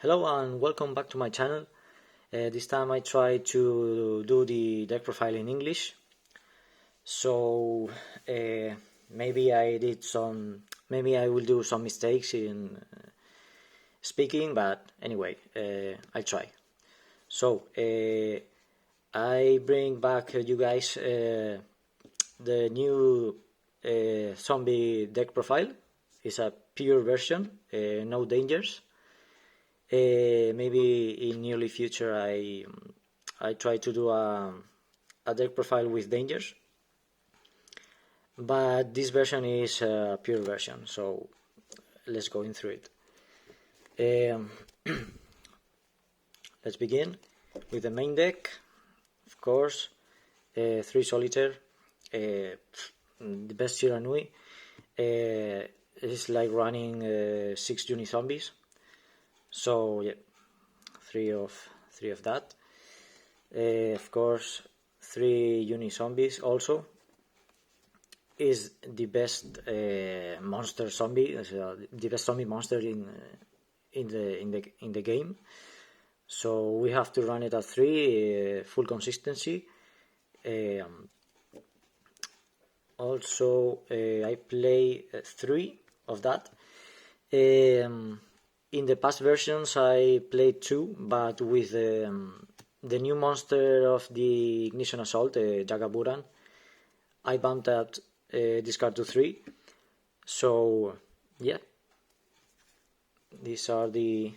Hello and welcome back to my channel. This time I try to do the deck profile in English. So maybe I will do some mistakes in speaking, but anyway, I try. So I bring back you guys the new zombie deck profile. It's a pure version, no dangers. Maybe in nearly future I try to do a deck profile with dangers, but this version is a pure version, so let's go in through it. Let's begin with the main deck. Of course, 3 solitaire, the best Shiranui. It's like running 6 uni zombies. So yeah, three of that. Of course, 3 uni zombies also is the best monster zombie, the best zombie monster in the game. So we have to run it at 3, full consistency. Also, I play 3 of that. In the past versions I played 2, but with the new monster of the Ignition Assault, Jagaburan, I bumped that discard to 3. So yeah, these are the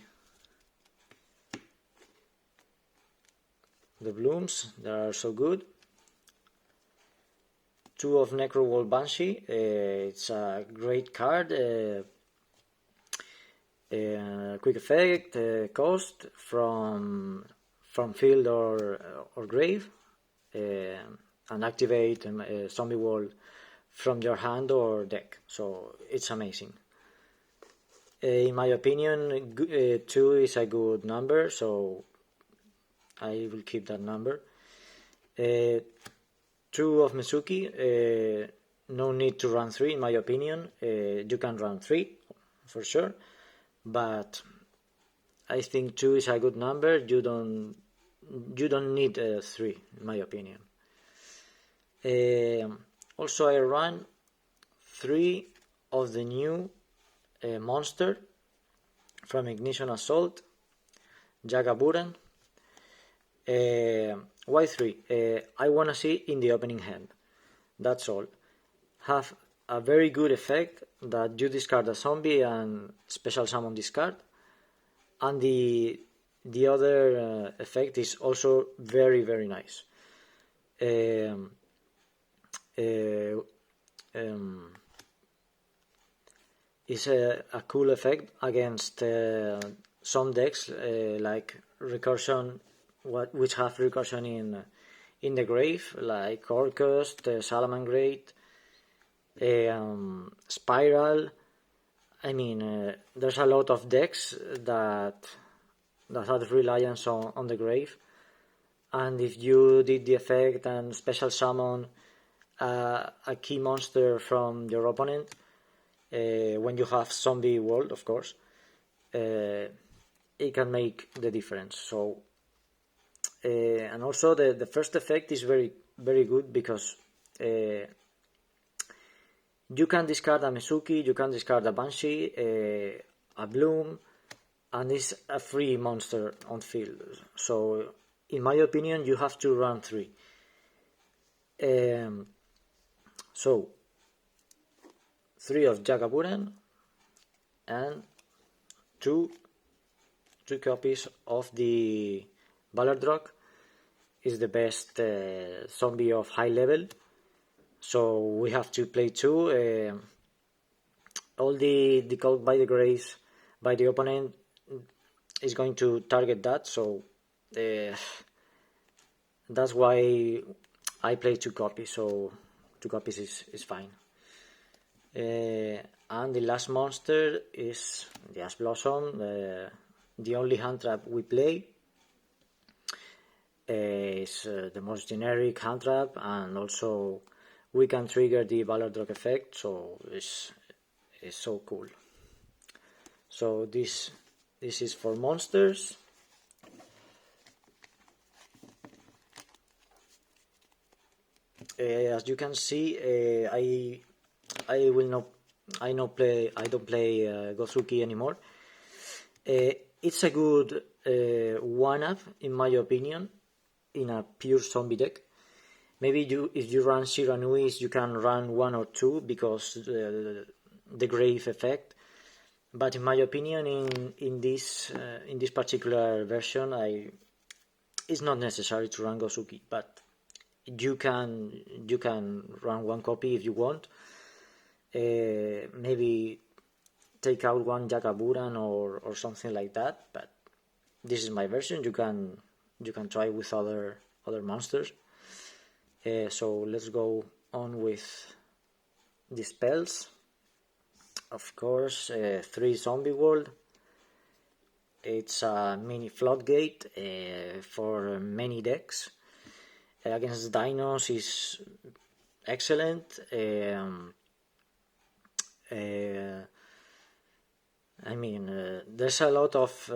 blooms. They are so good. 2 of Necro Wall Banshee. It's a great card. Quick effect, cost from field or grave, and activate zombie wall from your hand or deck. So it's amazing. In my opinion, 2 is a good number, so I will keep that number. 2 of Mizuki, no need to run 3 in my opinion. You can run 3 for sure, but I think 2 is a good number. You don't need 3 in my opinion. Also, I run 3 of the new monster from Ignition Assault, Jagaburan. Why 3? I wanna see in the opening hand. That's all. Have a very good effect that you discard a zombie and special summon discard, and the other effect is also very nice. It's a cool effect against some decks like recursion, which have recursion in the grave, like Orcust, Salamangreat, Spiral. I mean, there's a lot of decks that have reliance on the grave, and if you did the effect and special summon a key monster from your opponent, when you have zombie world, of course, it can make the difference. So and also the first effect is very good because you can discard a Mizuki, you can discard a Banshee, a Bloom, and it's a free monster on field. So in my opinion, you have to run 3. So 3 of Jagaburan and 2 copies of the Ballardrock. Is the best zombie of high level. So we have to play 2. All the call by the grace by the opponent is going to target that, so that's why I play 2 copies. So 2 copies is fine. And the last monster is the Ash Blossom, the only hand trap we play. Is the most generic hand trap, and also we can trigger the Ballardrock effect, so it's so cool. So this This is for monsters. As you can see, I don't play Gozuki anymore. It's a good one-up, in my opinion, in a pure zombie deck. Maybe if you run Shiranuis, you can run one or two because the grave effect. But in my opinion, in this particular version, it's not necessary to run Gozuki, but you can run one copy if you want. Maybe take out one Jakaburan or something like that. But this is my version. You can try with other monsters. So let's go on with the spells. Of course, 3 Zombie World. It's a mini floodgate for many decks. Against Dinos is excellent. There's a lot of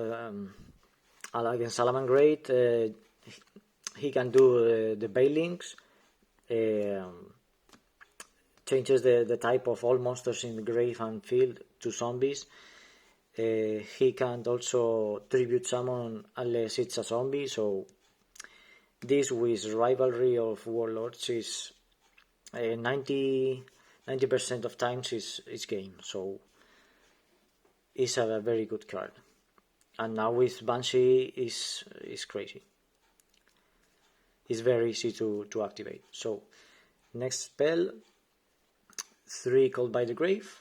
against Salamangreat. He can do the Bailings. Changes the type of all monsters in the grave and field to zombies. He can also tribute summon unless it's a zombie, so this with Rivalry of Warlords is 90% of times is game, so it's a very good card. And now with Banshee is crazy. It's very easy to activate. So next spell, 3 Called by the Grave.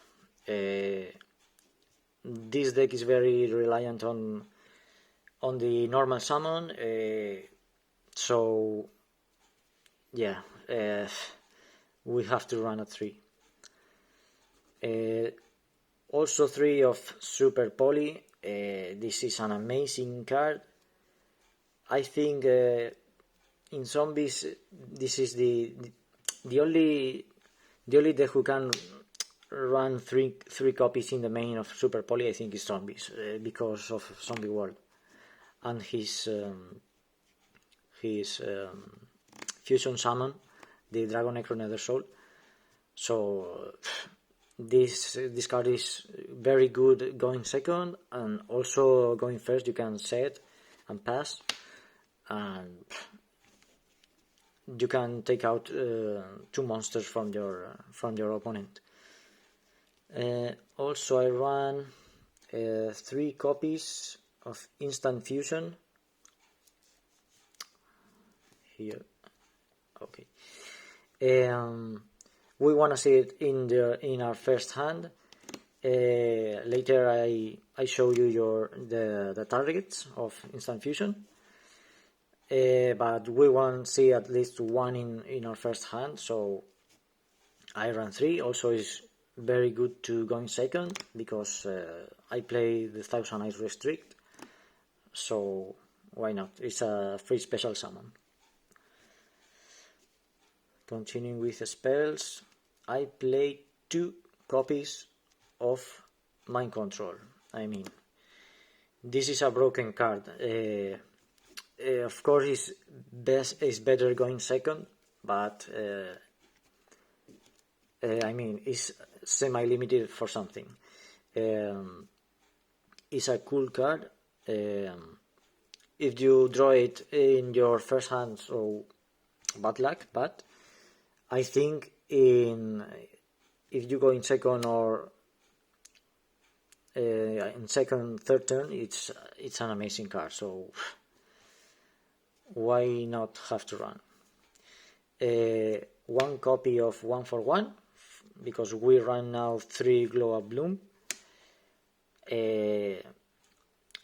This deck is very reliant on the normal summon, so yeah, we have to run a 3. Also 3 of Super Poly. This is an amazing card. I think in zombies this is the only deck who can run three copies in the main of Super Poly. I think is zombies because of Zombie World and his fusion summon, the Dragon Necro Nether Soul. So this card is very good going second, and also going first you can set and pass, and you can take out 2 monsters from your opponent. Also I ran 3 copies of Instant Fusion here. Okay. We want to see it in our first hand. Later I show you the targets of Instant Fusion. But we want to see at least 1 in our first hand, so I ran 3. Also is very good to go in second because I play the Thousand Eyes Restrict, so why not? It's a free special summon. Continuing with the spells, I play 2 copies of Mind Control. This is a broken card. Of course, it's better going second, but it's semi-limited for something. It's a cool card. If you draw it in your first hand, so bad luck. But I think if you go in second or in second, third turn, it's an amazing card. So why not have to run 1 copy of 1 for 1, because we run now 3 Glow Up Bloom,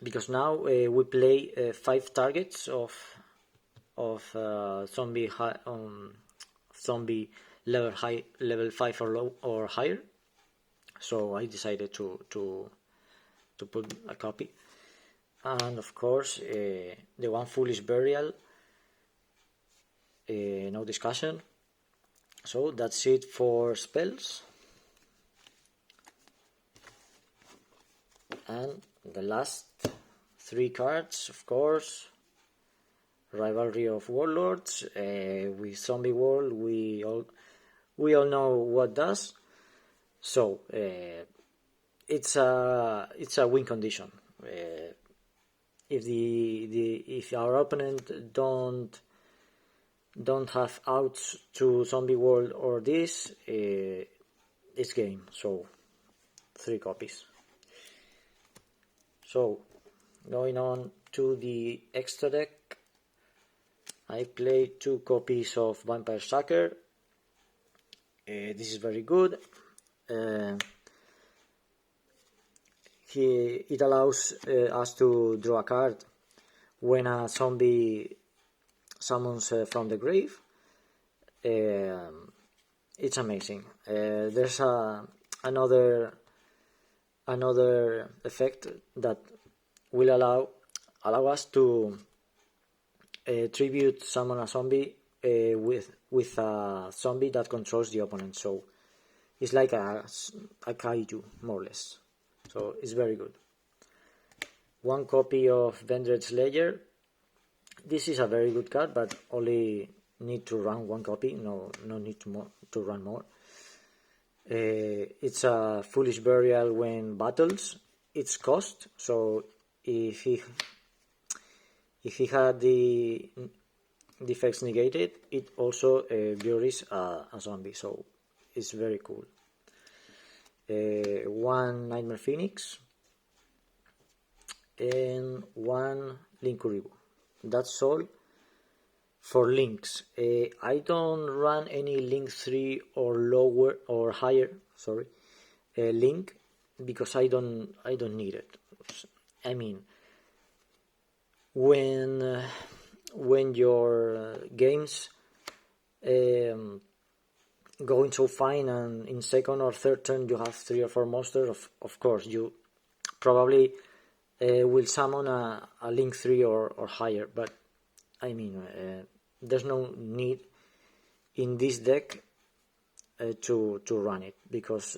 because now we play 5 targets of zombie level 5 or higher, so I decided to put a copy. And of course the 1 Foolish Burial, no discussion. So that's it for spells, and the last 3 cards, of course. Rivalry of Warlords. With Zombie World, we all know what does. So it's a win condition. If our opponent don't have outs to Zombie World or this, it's game. So 3 copies. So going on to the extra deck, I played 2 copies of Vampire Sucker. This is very good. It allows us to draw a card when a zombie summons from the grave. It's amazing. There's another effect that will allow us to tribute summon a zombie with a zombie that controls the opponent. So it's like a kaiju, more or less. So it's very good. 1 copy of Vendred Slayer. This is a very good card, but only need to run 1 copy. No need to run more. It's a Foolish Burial when battles. It's cost. So if he had the effects negated, it also buries a zombie. So it's very cool. 1 Nightmare Phoenix and 1 Linkuribu. That's all for links. I don't run any link 3 or lower or higher. Link, because I don't need it. I mean, when your games going so fine and in second or third turn you have 3 or 4 monsters, of course you probably will summon a link 3 or higher, but I mean there's no need in this deck to run it, because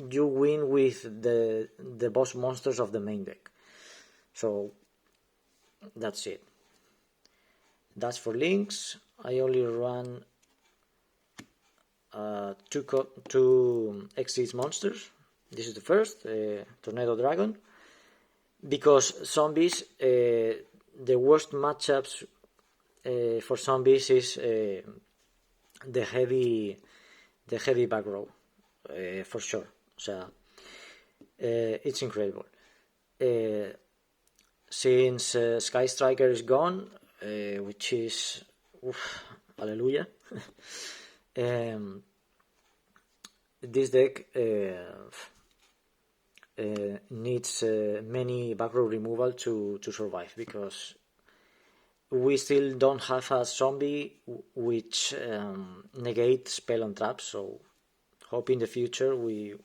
you win with the boss monsters of the main deck. So that's it. That's for links. I only run 2 Exit monsters. This is the first, Tornado Dragon, because zombies, the worst matchups for zombies is the heavy back row, for sure. So it's incredible. Since Sky Striker is gone, which is hallelujah. This deck needs many back row removal to survive, because we still don't have a zombie which negate spell on traps. So hope in the future we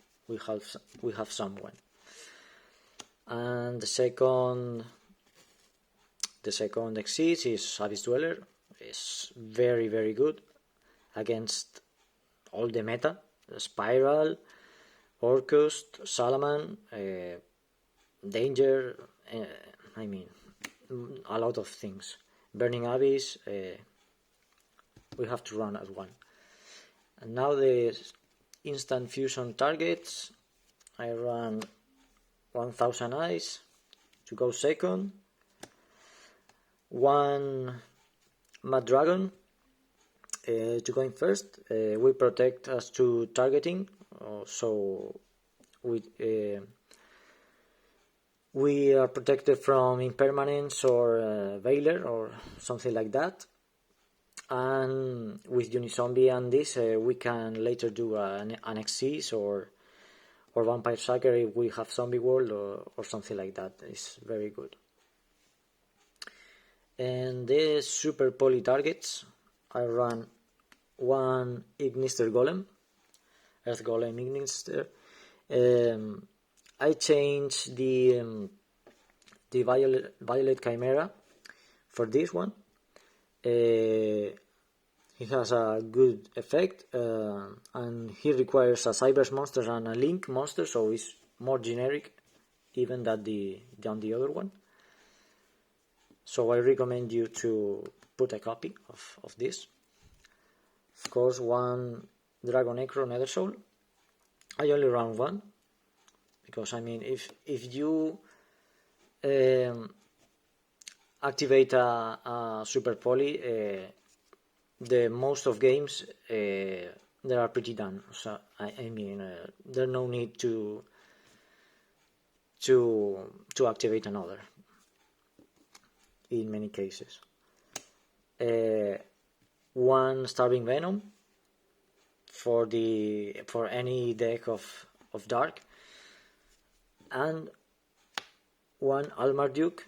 have someone. And the second exit is Abyss Dweller. It's very, very good against all the meta: Spiral, Orcust, Salaman, Danger, I mean a lot of things. Burning Abyss, we have to run as 1. And now the instant fusion targets. I run 1000 Eyes to go second, 1 Mad Dragon to go in first. We protect us to targeting, so we are protected from impermanence or Veiler or something like that. And with Unizombie and this, we can later do an Xyz or Vampire Sucker if we have Zombie World or something like that. It's very good. And the super poly targets, I run 1 Ignister Golem, Earth Golem Ignister. I changed the Violet Chimera for this one. He has a good effect, and he requires a Cybers monster and a Link monster, so it's more generic even than the other one. So I recommend you to put a copy of this. Of course, one Dragon Necro Nether Soul. I only run one because I mean, if you activate a super poly, the most of games they are pretty done. So I mean, there's no need to activate another in many cases. One Starving Venom for any deck of dark, and one Almarduke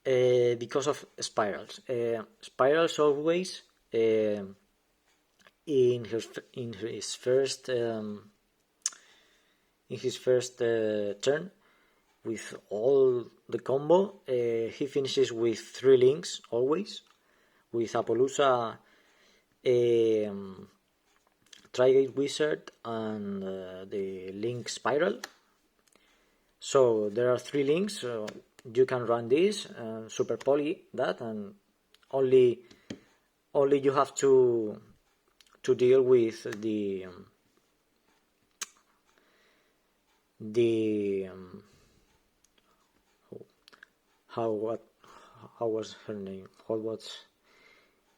because of spirals. Spirals always in his first turn with all the combo, he finishes with 3 links always, with Apollousa, Trigate Wizard, and the Link Spiral. So there are 3 links. You can run this, super poly that, and only you have to deal with the how was her name? What was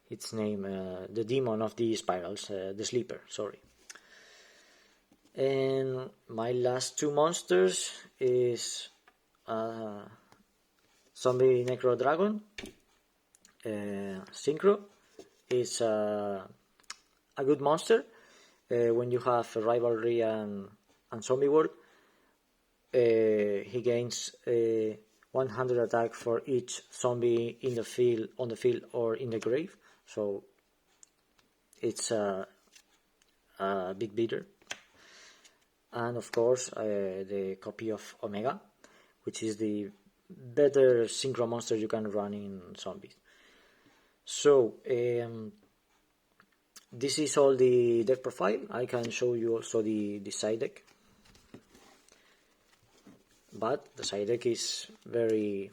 its name? The demon of the spirals, the sleeper. Sorry. And my last 2 monsters is Zombie Necro Dragon. Synchro is a good monster when you have Rivalry and Zombie World. He gains 100 attack for each zombie in the field, on the field, or in the grave. So it's a big beater. And of course, the copy of Omega, which is the better synchro monster you can run in zombies. So this is all the deck profile. I can show you also the side deck, but the side deck is very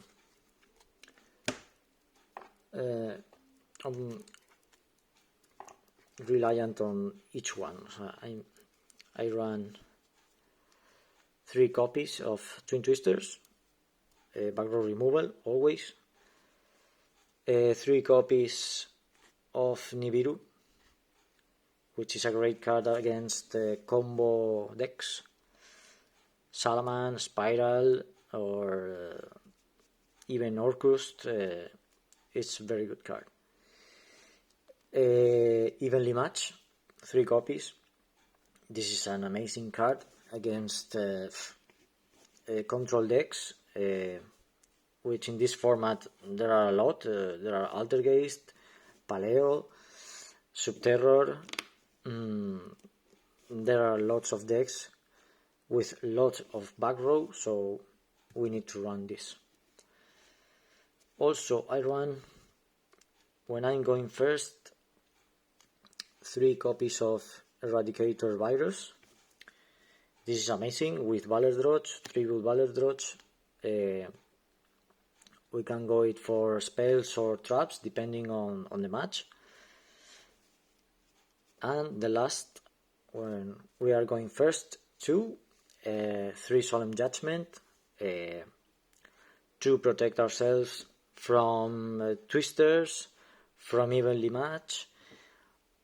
reliant on each one. So I run 3 copies of Twin Twisters, back row removal always, 3 copies of Nibiru, which is a great card against combo decks, Salaman, Spiral, or even Orcust. It's a very good card. Evenly Match, 3 copies. This is an amazing card against control decks, which in this format there are a lot. There are Altergeist, Paleo, Subterror. There are lots of decks with lots of back row, so we need to run this. Also, I run, when I'm going first, 3 copies of Eradicator Virus. This is amazing with Valor Drots, Tribute Valor Drots. We can go it for spells or traps depending on the match. And the last, when we are going first, 2, 3 Solemn Judgment, to protect ourselves from Twisters, from Evenly Match,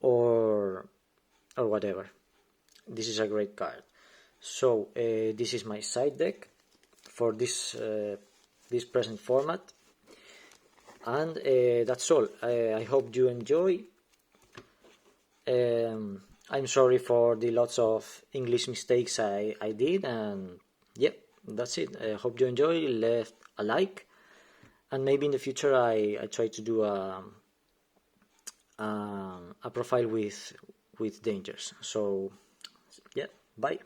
or whatever. This is a great card. So this is my side deck for this present format, and that's all. I hope you enjoy. I'm sorry for the lots of English mistakes I did, and yeah, that's it. I hope you enjoy. Left a like, and maybe in the future I try to do a profile with dangers. So yeah, bye.